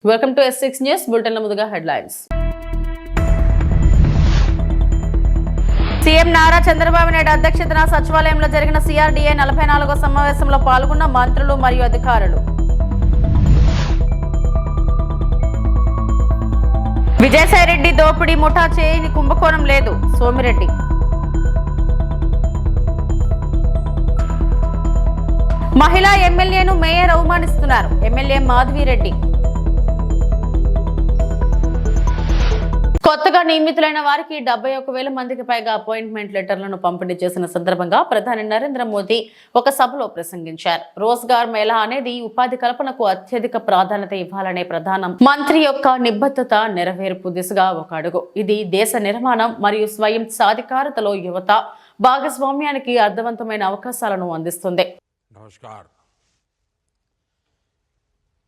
Welcome to S6 news bulletin ముందుగా headlines. CM Nara Chandrababu Naidu అధ్యక్షతన సచివాలయంలో జరిగిన CRDA 44వ సమావేశంలో పాల్గొన్న మంత్రులు మరియు అధికారులు. విజయసాయిరెడ్డి దోపిడీ ముఠా చేయని కుంభకోణం లేదు, సోమిరెడ్డి. మహిళా ఎమ్మెల్యేను మేయర్ అవమానిస్తున్నారు, ఎమ్మెల్యే మాధవిరెడ్డి. కొత్తగా నియమితులైన వారికి 71,000 మందికి పైగా అపాయింట్మెంట్ లెటర్లను పంపిణీ చేసిన సందర్భంగా ప్రధాని నరేంద్ర మోదీ ఒక సభలో ప్రసంగించారు. రోజ్గార్ మేళా అనేది ఉపాధి కల్పనకు అత్యధిక ప్రాధాన్యత ఇవ్వాలనే ప్రధాన మంత్రి యొక్క నిబద్ధత నెరవేర్పు దిశగా ఒక అడుగు. ఇది దేశ నిర్మాణం మరియు స్వయం సాధికారతలో యువత భాగస్వామ్యానికి అర్థవంతమైన అవకాశాలను అందిస్తుంది. नमस्कार.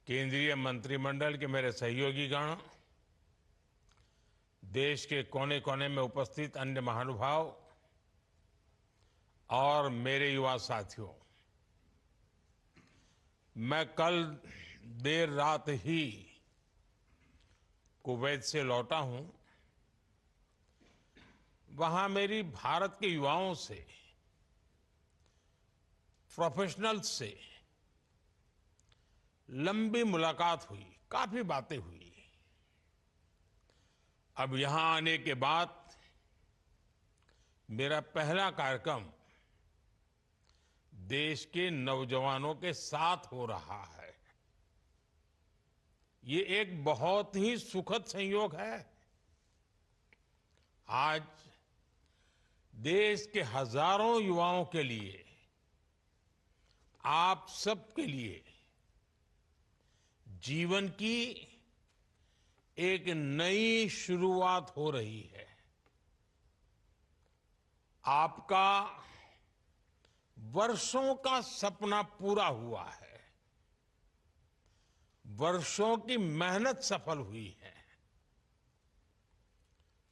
केंद्रीय मंत्रिमंडल के मेरे सहयोगीगण, देश के कोने कोने में उपस्थित अन्य महानुभाव और मेरे युवा साथियों, मैं कल देर रात ही कुवैत से लौटा हूं. वहां मेरी भारत के युवाओं से, प्रोफेशनल्स से लंबी मुलाकात हुई, काफी बातें हुई. अब यहां आने के बाद मेरा पहला कार्यक्रम देश के नौजवानों के साथ हो रहा है. ये एक बहुत ही सुखद संयोग है. आज देश के हजारों युवाओं के लिए, आप सबके लिए जीवन की एक नई शुरुआत हो रही है. आपका वर्षों का सपना पूरा हुआ है. वर्षों की मेहनत सफल हुई है.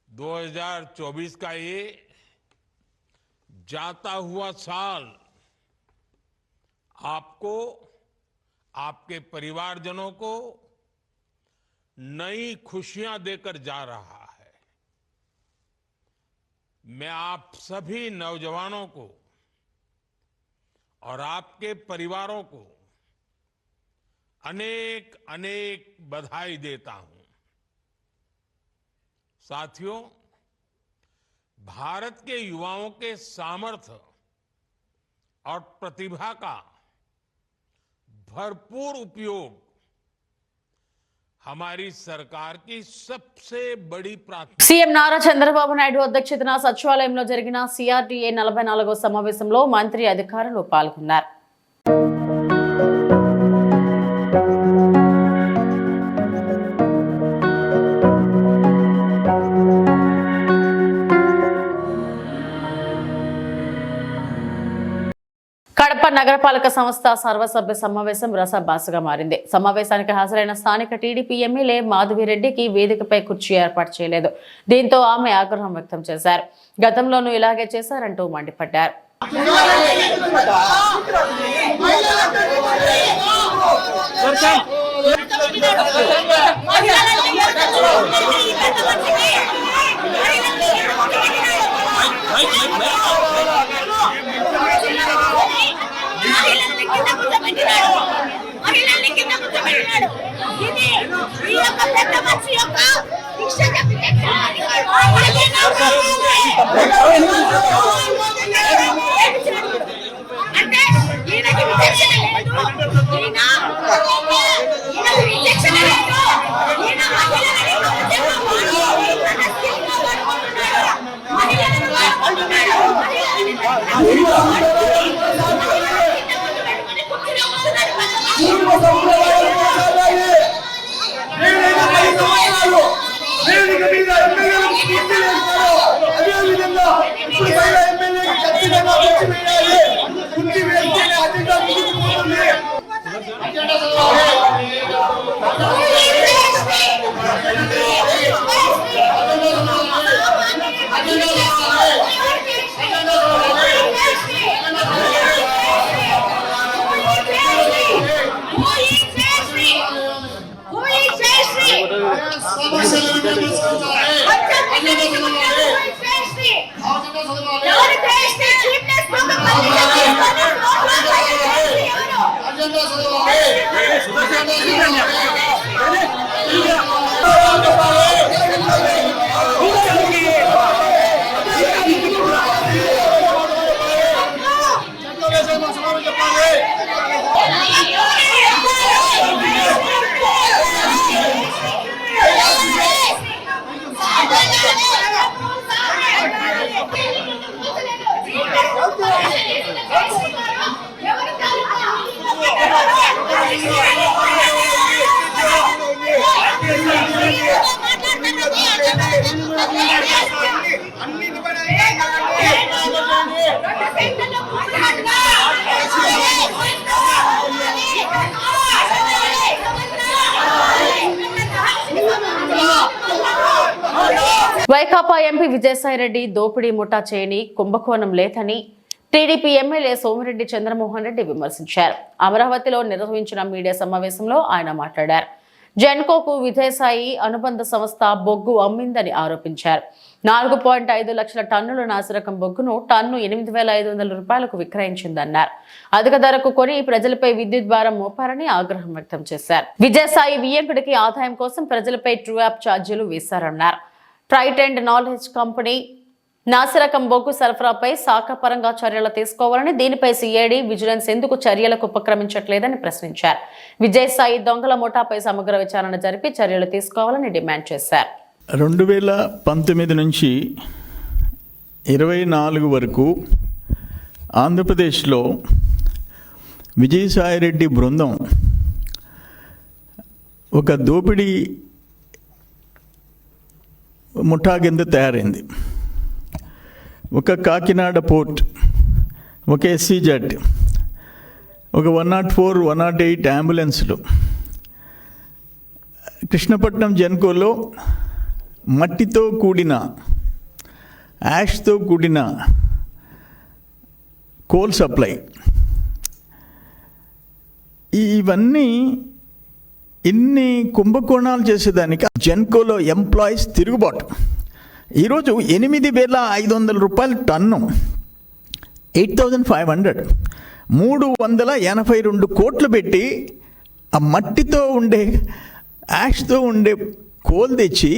2024 का ये जाता हुआ साल आपको, आपके परिवारजनों को नई खुशियां देकर जा रहा है. मैं आप सभी नौजवानों को और आपके परिवारों को अनेक अनेक बधाई देता हूं. साथियों, भारत के युवाओं के सामर्थ्य और प्रतिभा का भरपूर उपयोग हमारी सरकार की सबसे बड़ी प्राथमिकता. సీఎం నారా చంద్రబాబు నాయుడు అధ్యక్షతన సచివాలయంలో జరిగిన CRDA 44వ సమావేశంలో మంత్రి అధికారులు పాల్గొన్నారు. కడప నగరపాలక సంస్థ సర్వసభ్య సమావేశం రసబాసగా మారింది. సమావేశానికి హాజరైన స్థానిక టీడీపీ ఎమ్మెల్యే మాధవిరెడ్డికి వేదికపై కుర్చీ ఏర్పాటు చేయలేదు. దీంతో ఆమె ఆగ్రహం వ్యక్తం చేశారు. గతంలోనూ ఇలాగే చేశారంటూ మండిపడ్డారు. వైకాపా ఎంపీ విజయసాయిరెడ్డి దోపిడీ ముఠా చేయని కుంభకోణం లేదని టీడీపీ ఎమ్మెల్యే సోమిరెడ్డి చంద్రమోహన్ రెడ్డి విమర్శించారు. అమరావతిలో నిర్వహించిన మీడియా సమావేశంలో ఆయన మాట్లాడారు. జెన్కోకు విజయసాయి అనుబంధ సంస్థ బొగ్గు అమ్మిందని ఆరోపించారు. 4.5 లక్షల టన్నుల నాసిరకం బొగ్గును టన్ను 8,500 రూపాయలకు విక్రయించిందన్నారు. అధిక ధరకు కొని ప్రజలపై విద్యుత్ భారం మోపారని ఆగ్రహం వ్యక్తం చేశారు. విజయసాయి వియ్యంకుడికి ఆదాయం కోసం ప్రజలపై ట్రూ యాప్ ఛార్జీలు వేశారన్నారు. ట్రైట్ అండ్ నాలెడ్జ్ కంపెనీ నాసిరకం బొగ్గు సరఫరాపై శాఖపరంగా చర్యలు తీసుకోవాలని, దీనిపై సిఐడి విజిలెన్స్ ఎందుకు చర్యలకు ఉపక్రమించట్లేదని ప్రశ్నించారు. విజయసాయి దొంగల ముఠాపై సమగ్ర విచారణ జరిపి చర్యలు తీసుకోవాలని డిమాండ్ చేశారు. 2019 నుంచి 24 వరకు ఆంధ్రప్రదేశ్లో విజయసాయిరెడ్డి బృందం ఒక దోపిడీ ముఠా కింద తయారైంది. ఒక కాకినాడ పోర్ట్, ఒక SCZ, ఒక 104, 108 అంబులెన్స్లు, కృష్ణపట్నం జెన్కోలో మట్టితో కూడిన యాష్తో కూడిన కోల్ సప్లై, ఇవన్నీ ఇన్ని కుంభకోణాలు చేసేదానికి జెన్కోలో ఎంప్లాయీస్ తిరుగుబాటు. ఈరోజు 8,500 రూపాయలు టన్ను, 8,500, 382 కోట్లు పెట్టి ఆ మట్టితో ఉండే యాష్తో ఉండే కోల్ తెచ్చి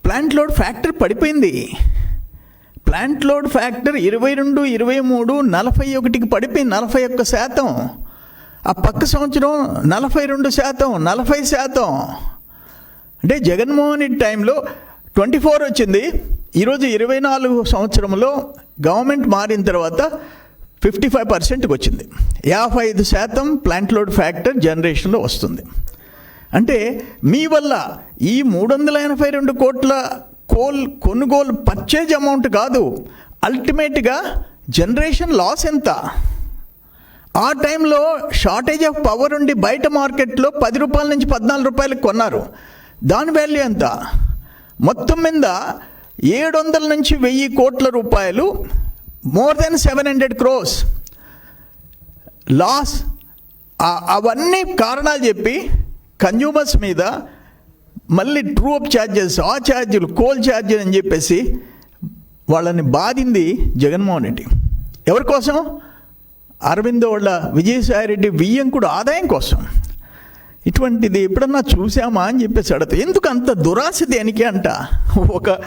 ప్లాంట్ లోడ్ ఫ్యాక్టర్ పడిపోయింది. ప్లాంట్ లోడ్ ఫ్యాక్టర్ 22, 23, 41కి పడిపోయింది, 41%. ఆ పక్క సంవత్సరం 42%, 40%. అంటే జగన్మోహన్ రెడ్డి టైంలో 24 వచ్చింది. ఈరోజు 24 సంవత్సరంలో గవర్నమెంట్ మారిన తర్వాత 55%కి వచ్చింది. 55% ప్లాంట్ లోడ్ ఫ్యాక్టర్ జనరేషన్లో వస్తుంది. అంటే మీ వల్ల ఈ 382 కోట్ల కోల్ కొనుగోలు పర్చేజ్ అమౌంట్ కాదు, అల్టిమేట్గా జనరేషన్ లాస్ ఎంత? ఆ టైంలో షార్టేజ్ ఆఫ్ పవర్ ఉండి బయట మార్కెట్లో 10 రూపాయల నుంచి 14 రూపాయలకు కొన్నారు. దాని వాల్యూ ఎంత? మొత్తం మీద 700 నుంచి 1000 కోట్ల రూపాయలు, మోర్ దెన్ 700 crores లాస్. అవన్నీ కారణాలు చెప్పి కన్జ్యూమర్స్ మీద మళ్ళీ ట్రూ అప్ ఛార్జెస్, ఆ ఛార్జీలు, కోల్ ఛార్జీలు అని చెప్పేసి వాళ్ళని బాధింది జగన్మోహన్ రెడ్డి. ఎవరి కోసం? అరవిందో వాళ్ళ విజయసాయిరెడ్డి వియ్యంకుడు ఆదాయం కోసం. ఇటువంటిది ఎప్పుడన్నా చూసామా అని చెప్పేసి అడుగుతా. ఎందుకు అంత దురాశ దేనికి అంట? ఒక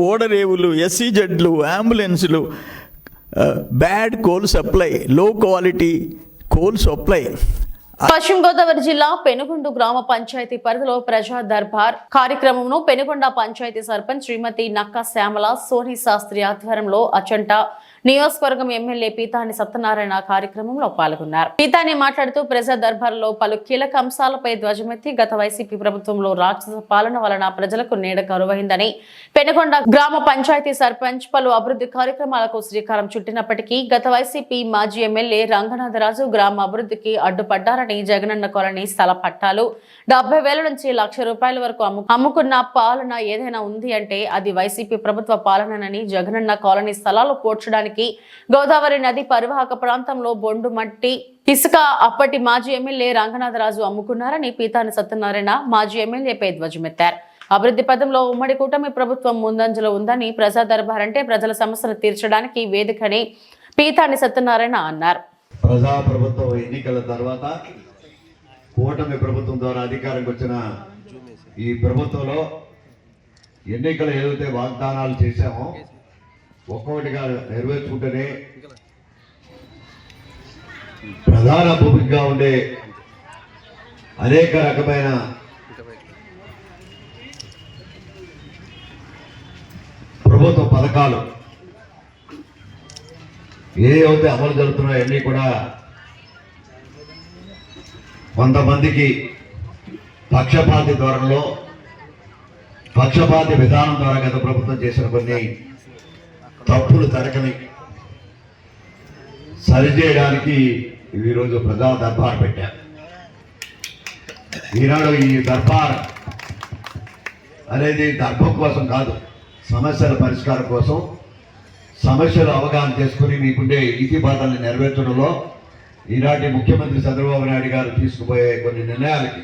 ఓడరేవులు, SCZలు, అంబులెన్సులు, బ్యాడ్ కోల్ సప్లై, లో క్వాలిటీ కోల్ సప్లై. పశ్చిమ గోదావరి జిల్లా పెనుగొండ గ్రామ పంచాయతీ పరిధిలో ప్రజా దర్బార్ కార్యక్రమంను పెనుగొండ పంచాయతీ సర్పంచ్ శ్రీమతి నక్కా శ్యామల సోని శాస్త్రి ఆధ్వర్యంలో అచంట నియోజకవర్గం ఎమ్మెల్యే పీతాని సత్యనారాయణ కార్యక్రమంలో పాల్గొన్నారు. పీతాని మాట్లాడుతూ ప్రజా దర్బార్లో పలు కీలక అంశాలపై ధ్వజమెత్తి గత వైసీపీ ప్రభుత్వంలో రాక్షస పాలన వలన ప్రజలకు నీడ కరువైందని, పెనుగొండ గ్రామ పంచాయతీ సర్పంచ్ పలు అభివృద్ధి కార్యక్రమాలకు శ్రీకారం చుట్టినప్పటికీ గత వైసీపీ మాజీ ఎమ్మెల్యే రంగనాథరాజు గ్రామ అభివృద్ధికి అడ్డుపడ్డారని, జగనన్న కాలనీ స్థల పట్టాలు 70,000 నుంచి ₹1,00,000 వరకు అమ్ముకున్న పాలన ఏదైనా ఉంది అంటే అది వైసీపీ ప్రభుత్వ పాలనని, జగనన్న కాలనీ స్థలాలు పోడ్చడానికి గోదావరి నది పరివాహక ప్రాంతంలో బొండు మట్టి ఇసుక అప్పటి మాజీ ఎమ్మెల్యే రంగనాథరాజు అమ్ముకున్నారని పీతాని సత్యనారాయణ మాజీ ఎమ్మెల్యేపై ధ్వజమెత్తారు. అభివృద్ధి పదంలో ఉమ్మడి కూటమి ప్రభుత్వం ముందంజలో ఉందని, ప్రజా దర్బార్ అంటే ప్రజల సమస్యలు తీర్చడానికి వేదికని పీతాని సత్యనారాయణ అన్నారు. ప్రజా ప్రభుత్వం ఎన్నికల తర్వాత కూటమి ప్రభుత్వం ద్వారా అధికారంకి వచ్చిన ఈ ప్రభుత్వంలో ఎన్నికలు ఏదైతే వాగ్దానాలు చేశామో ఒక్కొక్కటిగా నెరవేర్చుకుంటేనే ప్రధాన భూమికగా ఉండే అనేక రకమైన ప్రభుత్వ పథకాలు ఏవైతే అమలు జరుగుతున్నాయో అన్నీ కూడా కొంతమందికి పక్షపాతి ధోరణిలో పక్షపాతి విధానం ద్వారా గత ప్రభుత్వం చేసిన కొన్ని తప్పులు తరకని సరిచేయడానికి ఈరోజు ప్రజా దర్బార్ పెట్టారు. ఈనాడు ఈ దర్బార్ అనేది దర్భం కోసం కాదు, సమస్యల పరిష్కారం కోసం, సమస్యలు అవగాహన చేసుకుని మీకుండే ఇతిబాధల్ని నెరవేర్చడంలో ఈనాటి ముఖ్యమంత్రి చంద్రబాబు నాయుడు గారు తీసుకుపోయే కొన్ని నిర్ణయాలకి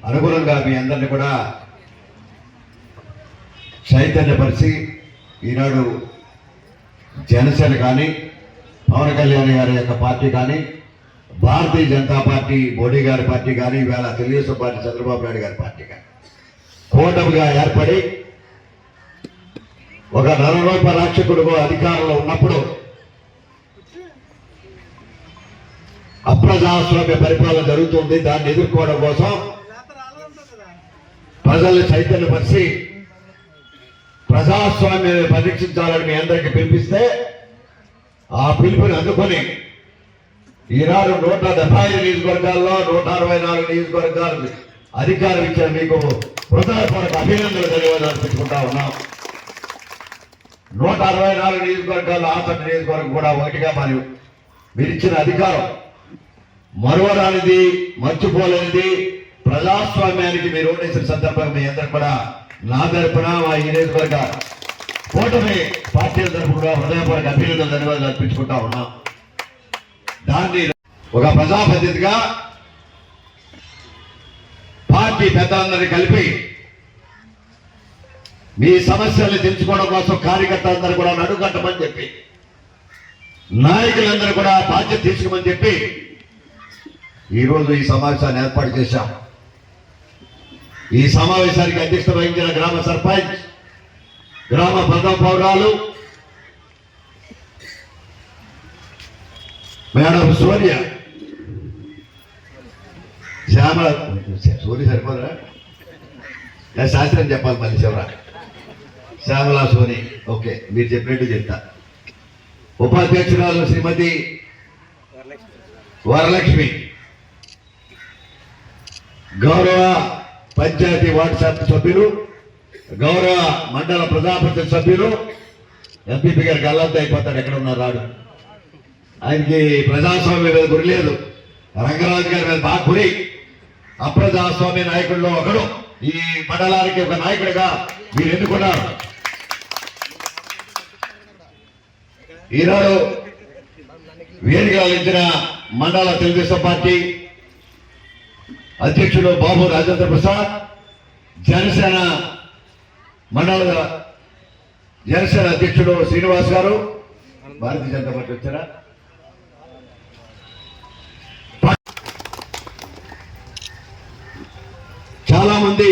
అనుగుణంగా మీ అందరినీ కూడా చైతన్యపరిచి ఈనాడు జనసేన కానీ పవన్ కళ్యాణ్ గారి యొక్క పార్టీ కానీ భారతీయ జనతా పార్టీ మోడీ గారి పార్టీ కానీ ఇవాళ తెలుగుదేశం పార్టీ చంద్రబాబు నాయుడు గారి పార్టీ కానీ కూటమిగా ఏర్పడి ఒక నరరూప రాక్షకుడు అధికారంలో ఉన్నప్పుడు అప్రజాస్వామ్య పరిపాలన జరుగుతుంది. దాన్ని ఎదుర్కోవడం కోసం ప్రజల్ని చైతన్యపరిచి ప్రజాస్వామ్యాన్ని పరీక్షించాలని మీ అందరికీ పిలిపిస్తే ఆ పిలుపుని అందుకొని ఈనాడు 175 నియోజకవర్గాల్లో 164 నియోజకవర్గాలు అధికారం ఇచ్చిన మీకు హృదయపూర్వక అభినందనలు ధన్యవాదాలు పెట్టుకుంటా ఉన్నాం. 164 నియోజకవర్గాల్లో ఆసక్తి నియోజకవర్గం కూడా ఒకటిగా మరియు మీరు ఇచ్చిన అధికారం మరువరానిది, మర్చిపోలేనిది. ప్రజాస్వామ్యానికి మీరు ఓటేసిన సందర్భంగా మీ అందరూ కూడా నా తరపున మా ఈ నియోజకవర్గ కూటమి పార్టీల తరపు కూడా హృదయపూర్వక అభినందనలు ధన్యవాదాలు అర్పించుకుంటా ఉన్నాం. దాన్ని ఒక ప్రజాప్రతినిధిగా పార్టీ పెద్దలందరినీ కలిపి మీ సమస్యల్ని తెలుసుకోవడం కోసం కార్యకర్తలందరూ కూడా నడుగట్టమని చెప్పి, నాయకులందరూ కూడా బాధ్యత తీసుకోమని చెప్పి ఈరోజు ఈ సమావేశాన్ని ఏర్పాటు చేశాం. ఈ సమావేశానికి అధ్యక్షత వహించిన గ్రామ సర్పంచ్, గ్రామ ప్రథమ పౌరాలు మేడం సూర్య, శ్యామల, సూర్య సరిపోదరా, శాస్త్రం చెప్పాలి మళ్ళీ చివర, శ్యామల సోని, ఓకే మీరు చెప్పినట్టు చెప్తా. ఉపాధ్యక్షురాలు శ్రీమతి వరలక్ష్మి, గౌరవ పంచాయతీ వాట్సాప్ సభ్యులు, గౌరవ మండల ప్రజాప్రతినిధి సభ్యులు, ఎంపీపీ గారికి అల్లంతా అయిపోతాడు, ఎక్కడ ఉన్నారు రాడు, ఆయనకి ప్రజాస్వామ్యం మీద గురి లేదు, రంగరాజు గారి మీద బాగా గురి. అప్రజాస్వామ్య నాయకుల్లో ఒకడు, ఈ మండలానికి ఒక నాయకుడిగా మీరు ఎన్నుకున్నారు. ఈనాడు వేదికలు ఇచ్చిన మండల తెలుగుదేశం పార్టీ అధ్యక్షుడు బాబు రాజేంద్ర ప్రసాద్, జనసేన మండల జనసేన అధ్యక్షుడు శ్రీనివాస్ గారు, భారతీయ జనతా పార్టీ వచ్చారా, చాలా మంది.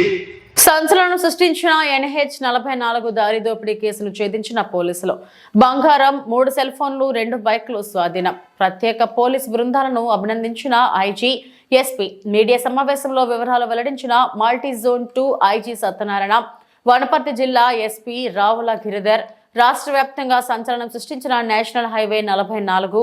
సంచలనం సృష్టించిన NH-44 దారి దోపిడీ కేసును ఛేదించిన పోలీసులు. బంగారం, 3 సెల్ ఫోన్లు, 2 బైక్లు స్వాధీనం. ప్రత్యేక పోలీస్ బృందాలను అభినందించిన ఐజీ, ఎస్పీ. మీడియా సమావేశంలో వివరాలు వెల్లడించిన multi zone 2 IG Satyanarayana. Wanaparthy జిల్లా ఎస్పీ రావుల గిరిధర్. రాష్ట్ర వ్యాప్తంగా సంచలనం సృష్టించిన నేషనల్ హైవే 44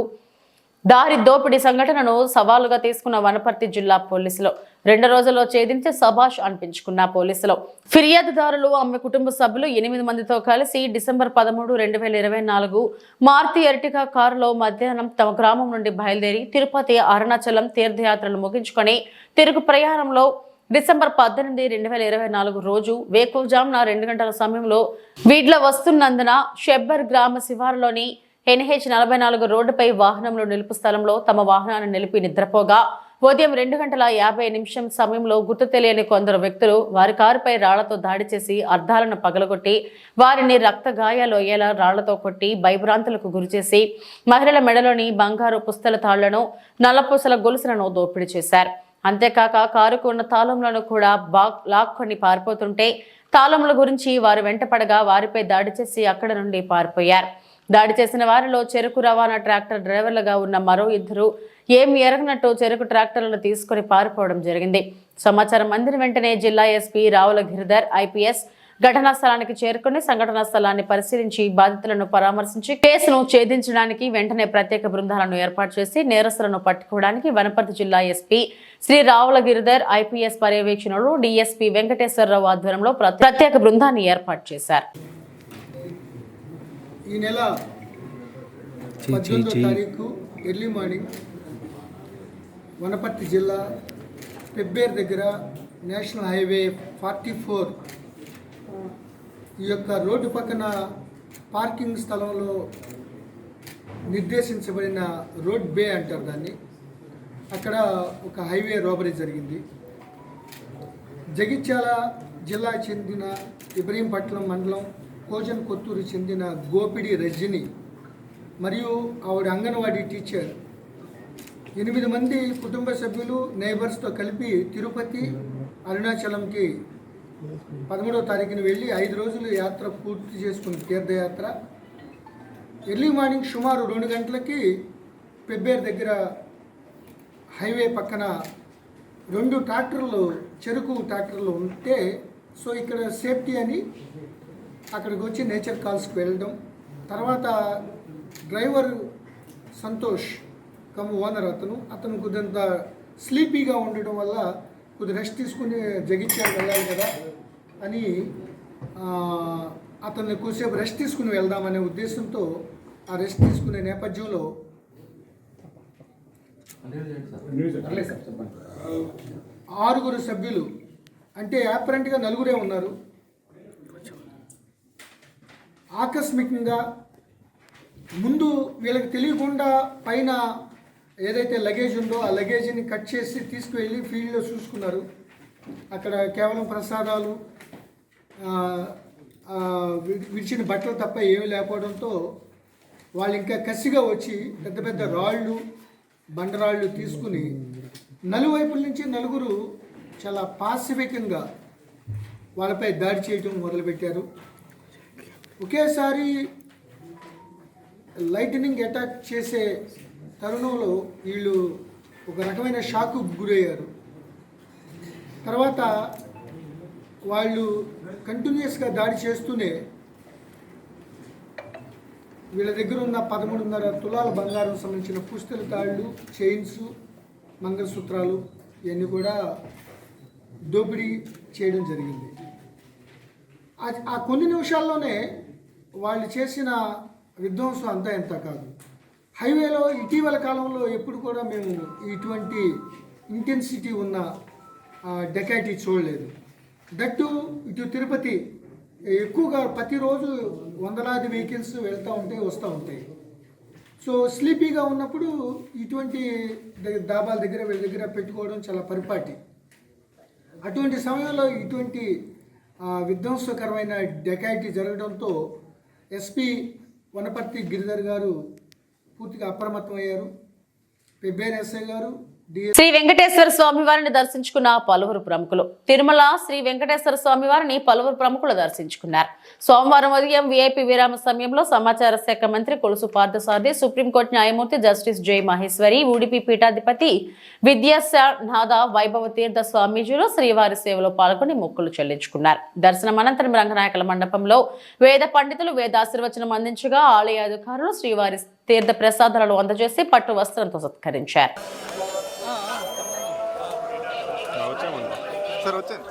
దారి దోపిడీ సంఘటనను సవాలుగా తీసుకున్న వనపర్తి జిల్లా పోలీసులు 2 రోజుల్లో ఛేదించి సభాష్ అనిపించుకున్న పోలీసులు. ఫిర్యాదుదారులు, ఆమె కుటుంబ సభ్యులు 8 మందితో కలిసి డిసెంబర్ 13, 2024 మారుతి ఎర్టిగా కారులో మధ్యాహ్నం తమ గ్రామం నుండి బయలుదేరి తిరుపతి, అరుణాచలం తీర్థయాత్రలు ముగించుకొని తిరుగు ప్రయాణంలో డిసెంబర్ 18, 2024 రోజు వేకువజామున 2 గంటల సమయంలో వీడ్ల వస్తున్నందున షెబ్బర్ గ్రామ శివారులోని NH 44 రోడ్డుపై వాహనంలో నిలుపు స్థలంలో తమ వాహనాన్ని నిలిపి నిద్రపోగా ఉదయం 2:50 సమయంలో గుర్తు తెలియని కొందరు వ్యక్తులు వారి కారుపై రాళ్లతో దాడి చేసి అద్దాలను పగలగొట్టి వారిని రక్త గాయాలు అయ్యేలా రాళ్లతో కొట్టి భయభ్రాంతులకు గురిచేసి మహిళల మెడలోని బంగారు పుస్తల తాళ్లను నల్లపూసల గొలుసులను దోపిడీ చేశారు. అంతేకాక కారుకు ఉన్న తాళంలను కూడా లాక్కొని పారిపోతుంటే తాళముల గురించి వారు వెంటపడగా వారిపై దాడి చేసి అక్కడ నుండి పారిపోయారు. దాడి చేసిన వారిలో చెరుకు రవాణా ట్రాక్టర్ డ్రైవర్లుగా ఉన్న మరో ఇద్దరు ఏమి ఎరగనట్టు చెరుకు ట్రాక్టర్లను తీసుకుని పారిపోవడం జరిగింది. సమాచారం అందిన వెంటనే జిల్లా ఎస్పీ రావుల గిరిధర్ IPS ఘటనా స్థలానికి చేరుకుని సంఘటనా స్థలాన్ని పరిశీలించి బాధితులను పరామర్శించి కేసును ఛేదించడానికి వెంటనే ప్రత్యేక బృందాలను ఏర్పాటు చేసి నేరస్తులను పట్టుకోవడానికి వనపర్తి జిల్లా ఎస్పీ శ్రీ రావుల గిరిధర్ IPS పర్యవేక్షణలో DSP వెంకటేశ్వరరావు ఆధ్వర్యంలో ప్రత్యేక బృందాన్ని ఏర్పాటు చేశారు. ఈ నెల 18వ తారీఖు ఎర్లీ మార్నింగ్ వనపర్తి జిల్లా పెబ్బేర్ దగ్గర నేషనల్ హైవే 44 ఈ యొక్క రోడ్డు పక్కన పార్కింగ్ స్థలంలో నిర్దేశించబడిన రోడ్ బే అంటారు దాన్ని. అక్కడ ఒక హైవే రాబరీ జరిగింది. జగిత్యాల జిల్లాకు చెందిన ఇబ్రహీంపట్నం మండలం కోజన్ కొత్తూరు చెందిన గోపిడి రజని మరియు ఆవిడ అంగన్వాడీ టీచర్ 8 మంది కుటుంబ సభ్యులు నైబర్స్తో కలిపి తిరుపతి అరుణాచలంకి 13వ తారీఖున వెళ్ళి 5 రోజులు యాత్ర పూర్తి చేసుకుని తీర్థయాత్ర ఎర్లీ మార్నింగ్ సుమారు 2 గంటలకి పెబ్బేర్ దగ్గర హైవే పక్కన 2 ట్రాక్టర్లు చెరుకు ట్రాక్టర్లు ఉంటే సో ఇక్కడ సేఫ్టీ అని అక్కడికి వచ్చి నేచర్ కాల్స్కి వెళ్ళడం. తర్వాత డ్రైవర్ సంతోష్ ఓనర్ అతను కొద్దింత స్లీపీగా ఉండడం వల్ల కొద్ది రెస్ట్ తీసుకుని జగిత్యాల వెళ్ళాలి కదా అని అతన్ని కొద్దిసేపు రెస్ట్ తీసుకుని వెళ్దామనే ఉద్దేశంతో ఆ రెస్ట్ తీసుకునే నేపథ్యంలో 6 సభ్యులు అంటే యాపరెంట్గా 4 ఉన్నారు. ఆకస్మికంగా ముందు వీళ్ళకి తెలియకుండా పైన ఏదైతే లగేజ్ ఉందో ఆ లగేజీని కట్ చేసి తీసుకువెళ్ళి ఫీల్డ్లో చూసుకున్నారు. అక్కడ కేవలం ప్రసాదాలు విడిచిన బట్టలు తప్ప ఏమీ లేకపోవడంతో వాళ్ళు ఇంకా కసిగా వచ్చి పెద్ద పెద్ద రాళ్ళు బండరాళ్ళు తీసుకుని నలువైపుల నుంచి 4 చాలా పాసిఫికంగా వాళ్ళపై దాడి చేయడం మొదలుపెట్టారు. ఒకేసారి లైటనింగ్ అటాక్ చేసే తరుణంలో వీళ్ళు ఒక రకమైన షాకు గురయ్యారు. తర్వాత వాళ్ళు కంటిన్యూస్గా దాడి చేస్తూనే వీళ్ళ దగ్గర ఉన్న 13.5 తులాల బంగారం సంబంధించిన పుస్తల తాళ్ళు, చైన్స్, మంగళసూత్రాలు ఇవన్నీ కూడా దోపిడీ చేయడం జరిగింది. ఆ కొన్ని నిమిషాల్లోనే వాళ్ళు చేసిన విధ్వంసం అంతా ఎంత కాదు. హైవేలో ఇటీవల కాలంలో ఎప్పుడు కూడా మేము ఇటువంటి ఇంటెన్సిటీ ఉన్న డెకాయిటీ చూడలేదు. దట్టు ఇటు తిరుపతి ఎక్కువగా ప్రతిరోజు వందలాది వెహికల్స్ వెళ్తూ ఉంటాయి, వస్తూ ఉంటాయి. సో స్లీపీగా ఉన్నప్పుడు ఇటువంటి డాబాల దగ్గర వీళ్ళ దగ్గర పెట్టుకోవడం చాలా పరిపాటి. అటువంటి సమయంలో ఇటువంటి విధ్వంసకరమైన డెకాయిటీ జరగడంతో ఎస్పీ వనపర్తి గిరిధర్ గారు పూర్తిగా అప్రమత్తమయ్యారు. పెబ్బేర్ ఎస్ఐ గారు శ్రీ వెంకటేశ్వర స్వామి వారిని దర్శించుకున్న పలువురు ప్రముఖులు. తిరుమల శ్రీ వెంకటేశ్వర స్వామి వారిని పలువురు ప్రముఖులు దర్శించుకున్నారు. సోమవారం ఉదయం VIP విరామ సమయంలో సమాచార శాఖ మంత్రి కొలుసు పార్థసారథి, సుప్రీంకోర్టు న్యాయమూర్తి జస్టిస్ జై మహేశ్వరి, ఉడిపి పీఠాధిపతి విద్యాసానాథ వైభవ తీర్థ స్వామీజీలు శ్రీవారి సేవలో పాల్గొని మొక్కులు చెల్లించుకున్నారు. దర్శనం అనంతరం రంగనాయకుల మండపంలో వేద పండితులు వేదాశీర్వచనం అందించగా ఆలయ అధికారులు శ్రీవారి తీర్థ ప్రసాదాలను అందజేసి పట్టు వస్త్రంతో సత్కరించారు. సార్ వచ్చాను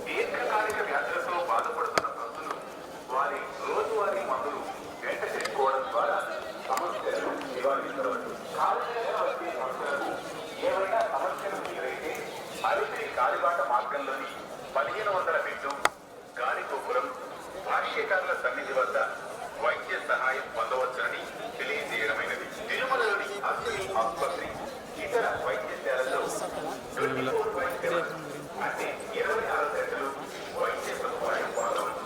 దీర్ఘకాలిక వ్యాధులతో బాధపడుతున్న భక్తులు వారి రోజువారీ మందులు వెంట చేసుకోవడం ద్వారా సమస్యలను నివారించవచ్చు. ఏవైనా సమస్యలు ఎదురైతే అలిపిరి కాలిబాట మార్గంలోని 1500 బిడ్డు గాలిగోపురం భాష్యకారుల సన్నిధి వద్ద వైద్య సహాయం పొందవచ్చునని తెలియజేయడమైనది. తిరుమలలోని అశ్విని ఆసుపత్రి ఇతర వైద్యశాలలో 24 వైద్యులు అంటే 26 గంటలు వైద్య సదుపాయం పొందవచ్చు.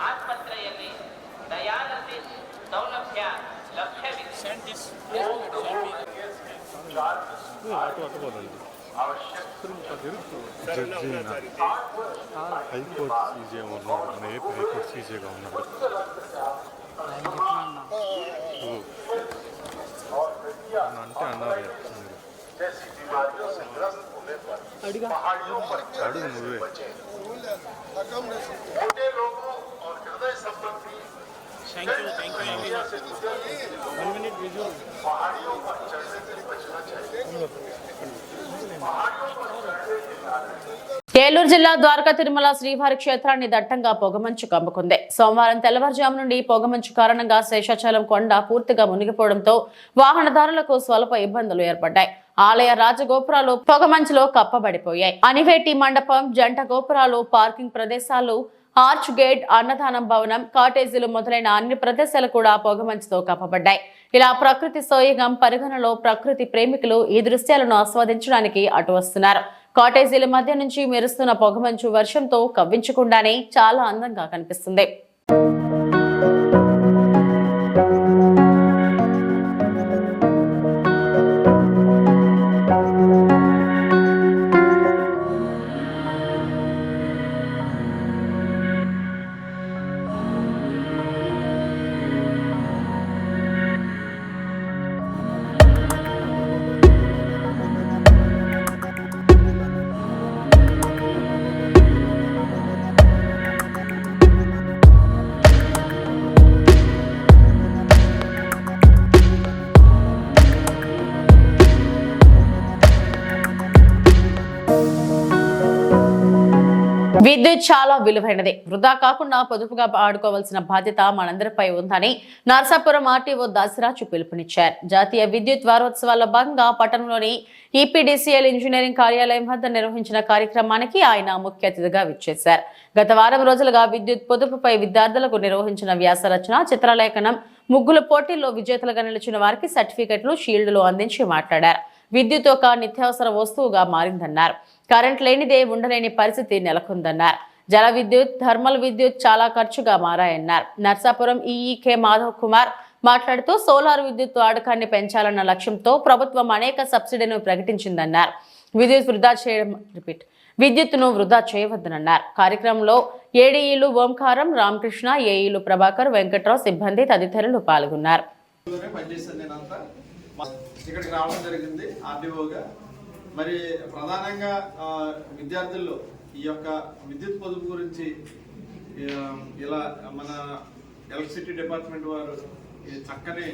ಆಸ್ಪತ್ರೆಯಲ್ಲಿ ಡಯಾಲಿಸಿಸ್ ಸೌಲಭ್ಯ ಲಭ್ಯವಿದೆ. హైకోర్టు సీజే ఉన్నాడు, మన ఏపీ హైకోర్టు సీజేగా ఉన్నాడు. అంటే అన్నారు అడుగు నువ్వే. ఏలూరు జిల్లా ద్వారకా తిరుమల శ్రీవారి క్షేత్రాన్ని దట్టంగా పొగమంచు కమ్ముకుంది. సోమవారం తెల్లవారుజాము నుండి పొగమంచు కారణంగా శేషాచలం కొండ పూర్తిగా మునిగిపోవడంతో వాహనదారులకు స్వల్ప ఇబ్బందులు ఏర్పడ్డాయి. ఆలయ రాజగోపురాలు పొగమంచులో కప్పబడిపోయాయి. అనివేటి మండపం, జంట గోపురాలు, పార్కింగ్ ప్రదేశాలు, ఆర్చ్ గేట్, అన్నదానం భవనం, కాటేజీలు మొదలైన అన్ని ప్రదేశాలు కూడా పొగమంచుతో కప్పబడ్డాయి. ఇలా ప్రకృతి సోయగం పరిగణలో ప్రకృతి ప్రేమికులు ఈ దృశ్యాలను ఆస్వాదించడానికి అటు వస్తున్నారు. కాటేజీల మధ్య నుంచి మెరుస్తున్న పొగమంచు వర్షంతో కవ్వించకుండానే చాలా అందంగా కనిపిస్తుంది. విద్యుత్ చాలా విలువైనది. వృధా కాకుండా పొదుపుగా వాడుకోవాల్సిన బాధ్యత మనందరిపై ఉందని నర్సాపురం ఆర్టీఓ దాసిరాజు పిలుపునిచ్చారు. జాతీయ విద్యుత్ వారోత్సవాల్లో భాగంగా పట్టణంలోని ఈపీడీసీఎల్ ఇంజనీరింగ్ కార్యాలయం వద్ద నిర్వహించిన కార్యక్రమానికి ఆయన ముఖ్య అతిథిగా విచ్చేశారు. గత వారం రోజులుగా విద్యుత్ పొదుపుపై విద్యార్థులకు నిర్వహించిన వ్యాసరచన, చిత్రలేఖనం, ముగ్గుల పోటీల్లో విజేతలుగా నిలిచిన వారికి సర్టిఫికెట్లు, షీల్డ్లు అందించి మాట్లాడారు. విద్యుత్ ఒక నిత్యావసర వస్తువుగా మారిందన్నారు. కరెంట్ లేనిదే ఉండలేని పరిస్థితి నెలకొందన్నారు. జల విద్యుత్, థర్మల్ విద్యుత్ చాలా ఖర్చుగా మారాయన్నారు. నర్సాపురం ఈఈకే మాధవ్ కుమార్ మాట్లాడుతూ సోలార్ విద్యుత్ వాడకాన్ని పెంచాలన్న లక్ష్యంతో ప్రభుత్వం అనేక సబ్సిడీలను ప్రకటించిందన్నారు. విద్యుత్తును వృధా చేయవద్దనన్నారు. కార్యక్రమంలో ఏడీఈలు ఓంకారం, రామకృష్ణ, ఏఈలు ప్రభాకర్, వెంకట్రావు, సిబ్బంది తదితరులు పాల్గొన్నారు. ఇక్కడికి రావడం జరిగింది ఆర్డీఓగా. మరి ప్రధానంగా విద్యార్థుల్లో ఈ యొక్క విద్యుత్ పొదుపు గురించి ఇలా మన ఎలక్ట్రిసిటీ డిపార్ట్మెంట్ వారు చక్కని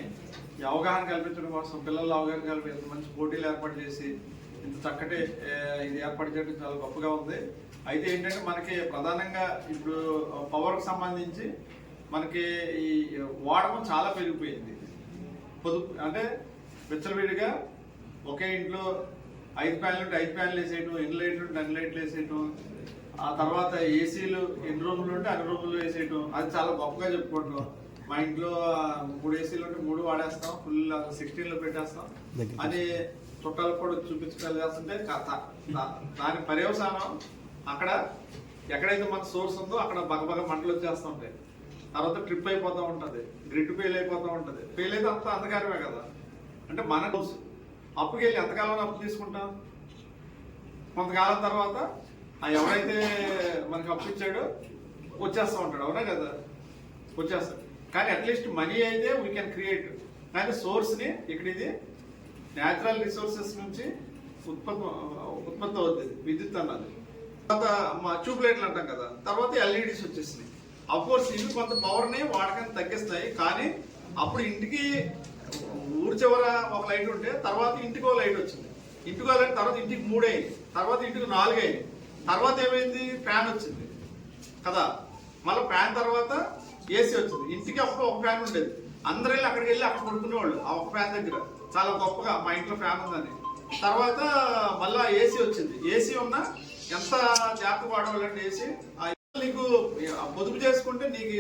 అవగాహన కల్పించడం కోసం, పిల్లల అవగాహన కల్పించడం, మంచి పోటీలు ఏర్పాటు చేసి ఇంత చక్కటి ఇది ఏర్పాటు చేయడం చాలా గొప్పగా ఉంది. అయితే ఏంటంటే మనకి ప్రధానంగా ఇప్పుడు పవర్కి సంబంధించి మనకి ఈ వాడకం చాలా పెరిగిపోయింది. పొదుపు అంటే విచ్చలవిడిగా ఒకే ఇంట్లో 5 ఫ్యాన్లు ఉంటే 5 ఫ్యాన్లు వేసేయటం, ఎన్ని లైట్లు ఉంటే అన్ని లైట్లు వేసేయటం, ఆ తర్వాత ఏసీలు ఎన్ని రూములు ఉంటే అన్ని రూములు వేసేయటం, అది చాలా గొప్పగా చెప్పుకుంటాం. మా ఇంట్లో 3 ఏసీలు ఉంటే 3 వాడేస్తాం, ఫుల్ 16లో పెట్టేస్తాం అని చుట్టాలకు కూడా చూపించగలిగేస్తుంటే దాని పర్యవసానం అక్కడ ఎక్కడైతే మన సోర్స్ ఉందో అక్కడ బగబగ మంటలు వచ్చేస్తూ ఉంటాయి. తర్వాత ట్రిప్ అయిపోతూ ఉంటుంది, గ్రిడ్ ఫెయిల్ అయిపోతూ ఉంటుంది. ఫెయిల్ అయితే అంతా అంధకారమే కదా. అంటే మన అప్పుకి వెళ్ళి ఎంతకాలం అప్పు తీసుకుంటాం? కొంతకాలం తర్వాత ఎవరైతే మనకి అప్పు ఇచ్చాడో వచ్చేస్తూ ఉంటాడు, అవునా కదా, వచ్చేస్తాడు. కానీ అట్లీస్ట్ మనీ అయితే వీ కెన్ క్రియేట్. కానీ సోర్స్ని ఇక్కడ ఇది న్యాచురల్ రిసోర్సెస్ నుంచి ఉత్పత్తి అవుతుంది విద్యుత్ అన్నది. తర్వాత మా ట్యూబ్ లైట్లు అంటాం కదా, తర్వాత ఎల్ఈడీస్ వచ్చేసినాయి. అఫ్కోర్స్ ఇవి కొంత పవర్ని వాడకాన్ని తగ్గిస్తాయి. కానీ అప్పుడు ఇంటికి ఊరి చివర ఒక లైట్ ఉంటే తర్వాత ఇంటికో లైట్ వచ్చింది, ఇంటికో లైట్ తర్వాత ఇంటికి 3 అయింది, తర్వాత ఇంటికి 4 అయింది, తర్వాత ఏమైంది ఫ్యాన్ వచ్చింది కదా, మళ్ళీ ఫ్యాన్ తర్వాత ఏసీ వచ్చింది. ఇంటికి అప్పుడు ఒక ఫ్యాన్ ఉండేది, అందరూ వెళ్ళి అక్కడికి వెళ్ళి అక్కడ పడుకునేవాళ్ళు ఆ ఒక ఫ్యాన్ దగ్గర, చాలా గొప్పగా మా ఇంట్లో ఫ్యాన్ ఉందని. తర్వాత మళ్ళీ ఏసీ వచ్చింది. ఏసీ ఉన్నా ఎంత జాగ్రత్త వాడవాలంటే ఏసీ నీకు పొదుపు చేసుకుంటే నీకు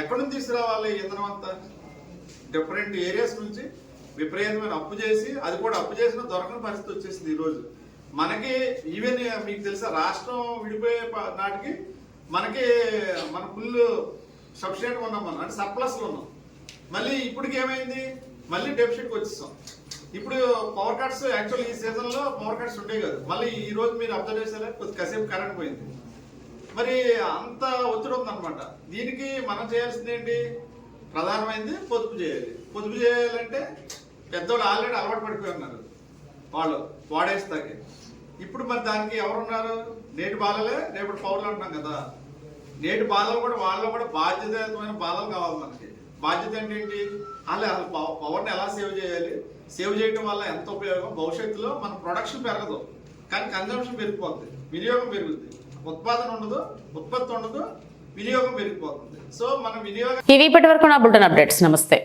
ఎక్కడి నుంచి తీసుకురావాలి ఇంధనం అంతా? డిఫరెంట్ ఏరియాస్ నుంచి విపరీతమైన అప్పు చేసి, అది కూడా అప్పు చేసిన దొరకని పరిస్థితి వచ్చేసింది ఈరోజు మనకి. ఈవెన్ మీకు తెలుసా, రాష్ట్రం విడిపోయే నాటికి మనకి మన ఫుల్ సబ్సిడెంట్ ఉన్నాం, మనం అంటే సర్ప్లస్లో ఉన్నాం. మళ్ళీ ఇప్పటికి ఏమైంది, మళ్ళీ డెఫిసిట్కి వచ్చేస్తాం. ఇప్పుడు పవర్ కట్స్ యాక్చువల్ ఈ సీజన్లో పవర్ కట్స్ ఉండేవి కదా, మళ్ళీ ఈ రోజు మీరు అబ్జర్వ్ చేసారా కొద్ది కాసేపు కరెంట్ పోయింది. మరి అంత ఒత్తిడి ఉందన్నమాట. దీనికి మనం చేయాల్సింది ఏంటి? ప్రధానమైనది పొదుపు చేయాలి. పొదుపు చేయాలంటే పెద్దవాళ్ళు ఆల్రెడీ అలవాటు పడిపోయి ఉన్నారు, వాళ్ళు వాడేస్తాకి. ఇప్పుడు మరి దానికి ఎవరున్నారు? నేటి బాలలే రేపటి పౌరులు అంటున్నాం కదా. నేటి బాలలు కూడా వాళ్ళు కూడా బాధ్యతాయుతమైన బాలలు కావాలి మనకి. బాధ్యత ఏంటి? అసలు పవర్ని ఎలా సేవ్ చేయాలి, సేవ్ చేయడం వల్ల ఎంత ఉపయోగం, భవిష్యత్తులో మన ప్రొడక్షన్ పెరగదు కానీ కన్జంప్షన్ పెరిగిపోతుంది, వినియోగం పెరుగుతుంది. ఉత్పాదన ఉండదు, ఉత్పత్తి ఉండదు, వినియోగం పెరిగిపోతుంది. సో మన వినియోగం. ఇవి ఇప్పటి వరకు నా బులెటిన్ అప్డేట్స్. నమస్తే.